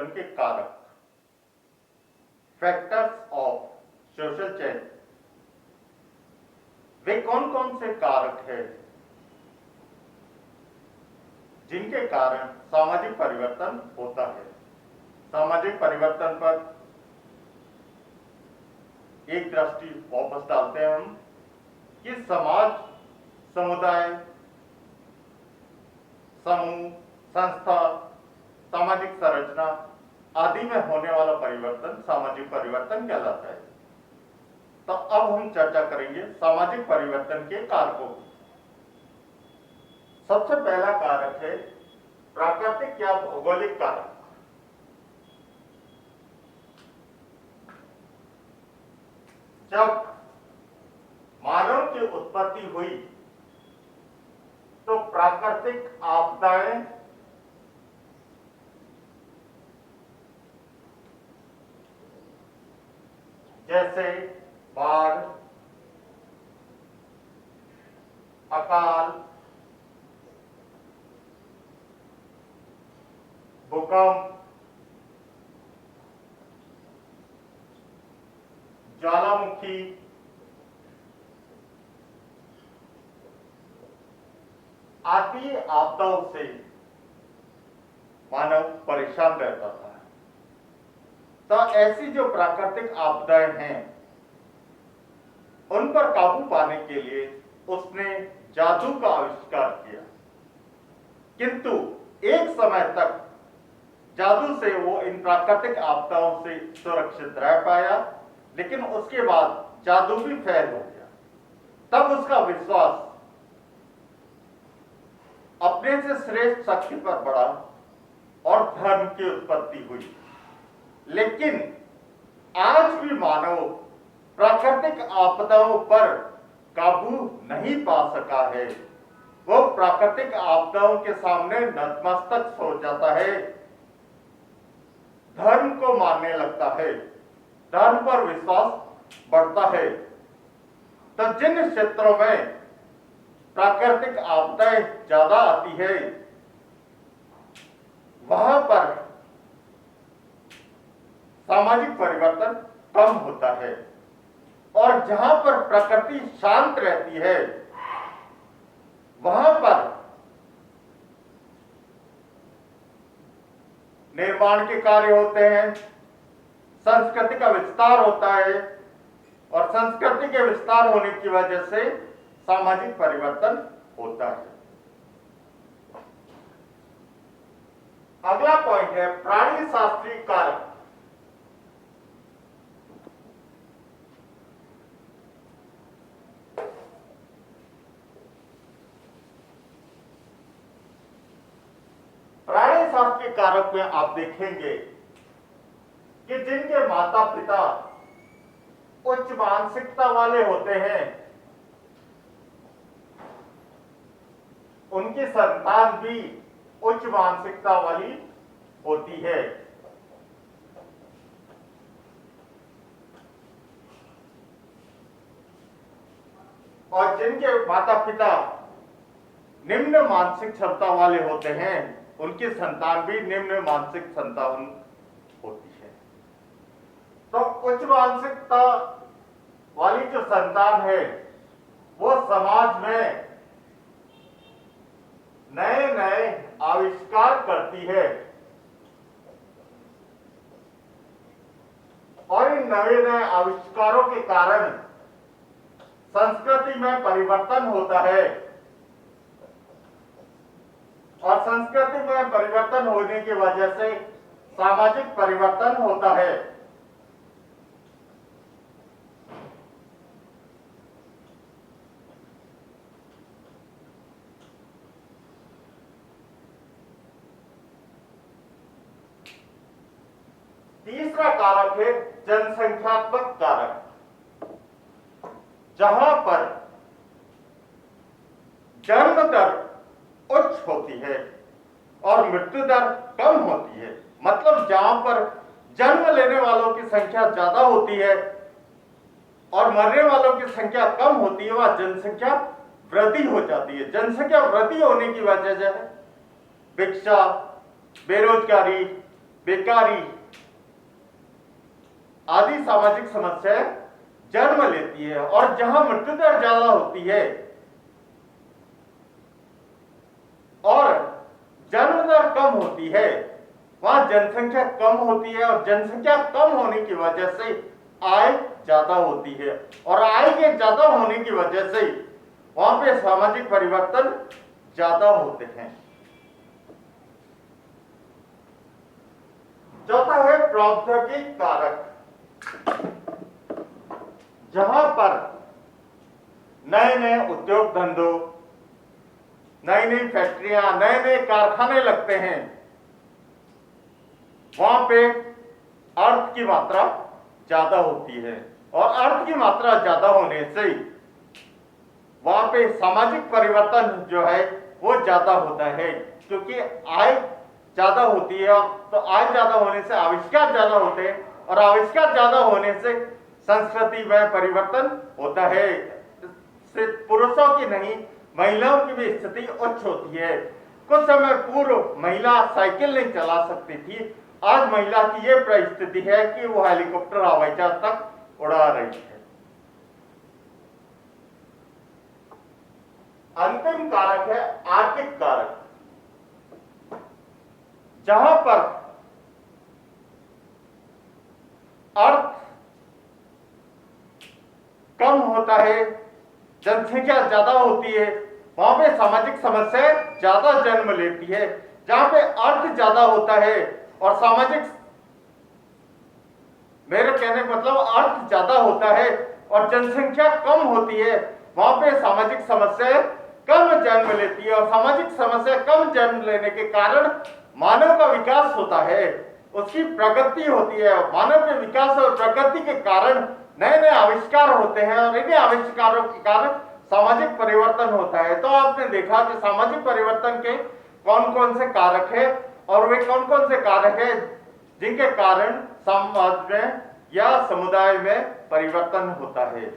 परिवर्तन के कारक, फैक्टर्स ऑफ सोशल चेंज, वे कौन कौन से कारक हैं जिनके कारण सामाजिक परिवर्तन होता है। सामाजिक परिवर्तन पर एक दृष्टि वापस डालते हैं हम कि समाज, समुदाय, समूह, संस्था, सामाजिक संरचना आदि में होने वाला परिवर्तन सामाजिक परिवर्तन कहलाता है। तो अब हम चर्चा करेंगे सामाजिक परिवर्तन के कारकों की। सबसे पहला कारक है प्राकृतिक या भौगोलिक कारक। जब मानव की उत्पत्ति हुई तो प्राकृतिक आपदाएं जैसे बाढ़, अकाल, भूकंप, ज्वालामुखी, आदि आपदाओं से मानव परेशान रहता था। तो ऐसी जो प्राकृतिक आपदाएं हैं उन पर काबू पाने के लिए उसने जादू का आविष्कार किया, किंतु एक समय तक जादू से वो इन प्राकृतिक आपदाओं से सुरक्षित रह पाया, लेकिन उसके बाद जादू भी फेल हो गया। तब उसका विश्वास अपने से श्रेष्ठ शक्ति पर बढ़ा और धर्म की उत्पत्ति हुई। लेकिन आज भी मानव प्राकृतिक आपदाओं पर काबू नहीं पा सका है। वो प्राकृतिक आपदाओं के सामने नतमस्तक हो जाता है, धर्म को मानने लगता है, धर्म पर विश्वास बढ़ता है। तो जिन क्षेत्रों में प्राकृतिक आपदाएं ज्यादा आती है वहां पर सामाजिक परिवर्तन कम होता है, और जहां पर प्रकृति शांत रहती है वहां पर निर्माण के कार्य होते हैं, संस्कृति का विस्तार होता है, और संस्कृति के विस्तार होने की वजह से सामाजिक परिवर्तन होता है। अगला पॉइंट है प्राणी शास्त्रीय कारक। प्राणी शास्त्रीय कारक में आप देखेंगे कि जिनके माता पिता उच्च मानसिकता वाले होते हैं उनकी संतान भी उच्च मानसिकता वाली होती है। और जिनके माता पिता निम्न मानसिक क्षमता वाले होते हैं उनकी संतान भी निम्न मानसिक संतान होती है। तो उच्च मानसिकता वाली जो संतान है वो समाज में नए नए आविष्कार करती है, और इन नए नए आविष्कारों के कारण संस्कृति में परिवर्तन होता है, और संस्कृति में परिवर्तन होने की वजह से सामाजिक परिवर्तन होता है। तीसरा कारक है जनसंख्यात्मक कारक। जहां पर जन्म दर उच्च होती है और मृत्यु दर कम होती है, मतलब जहां पर जन्म लेने वालों की संख्या ज्यादा होती है और मरने वालों की संख्या कम होती है, वह जनसंख्या वृद्धि हो जाती है। जनसंख्या वृद्धि होने की वजह से भिक्षा, बेरोजगारी, बेकारी आदि सामाजिक समस्याएं जन्म लेती है। और जहां मृत्यु दर ज्यादा होती है और जन्म दर कम होती है, वहां जनसंख्या कम होती है और जनसंख्या कम होने की वजह से आय ज्यादा होती है और आय के ज्यादा होने की वजह से वहां पे सामाजिक परिवर्तन ज्यादा होते हैं। चौथा है प्रौद्योगिक कारक। जहां पर नए नए उद्योग धंधों, नई नई फैक्ट्रियां, नए नए कारखाने लगते हैं, वहां पे अर्थ की मात्रा ज्यादा होती है और अर्थ की मात्रा ज्यादा होने से वहां पे सामाजिक परिवर्तन जो है वो ज्यादा होता है, क्योंकि आय ज्यादा होती है। तो आय ज्यादा होने से आविष्कार ज्यादा होते हैं और आविष्कार ज्यादा होने से संस्कृति में परिवर्तन होता है। सिर्फ पुरुषों की नहीं, महिलाओं की भी स्थिति उच्च होती है। कुछ समय पूर्व महिला साइकिल नहीं चला सकती थी, आज महिला की यह परिस्थिति है कि वो हेलीकॉप्टर, हवाई जहाज तक उड़ा रही है। अंतिम कारक है आर्थिक कारक। जहां पर अर्थ कम होता है, जनसंख्या ज्यादा होती है, वहां पे सामाजिक समस्याएं ज्यादा जन्म लेती है। जहां पे अर्थ ज्यादा होता है और सामाजिक, मेरे कहने का मतलब अर्थ ज्यादा होता है और जनसंख्या कम होती है, वहां पे सामाजिक समस्याएं कम जन्म लेती है और सामाजिक समस्या कम जन्म लेने के कारण मानव का विकास होता है, उसकी प्रगति होती है। मानव के विकास और प्रगति के कारण नए नए आविष्कार होते हैं और इन्हीं आविष्कारों के कारण सामाजिक परिवर्तन होता है। तो आपने देखा कि सामाजिक परिवर्तन के कौन कौन से कारक है और वे कौन कौन से कारक है जिनके कारण समाज में या समुदाय में परिवर्तन होता है।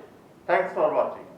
Thanks for watching.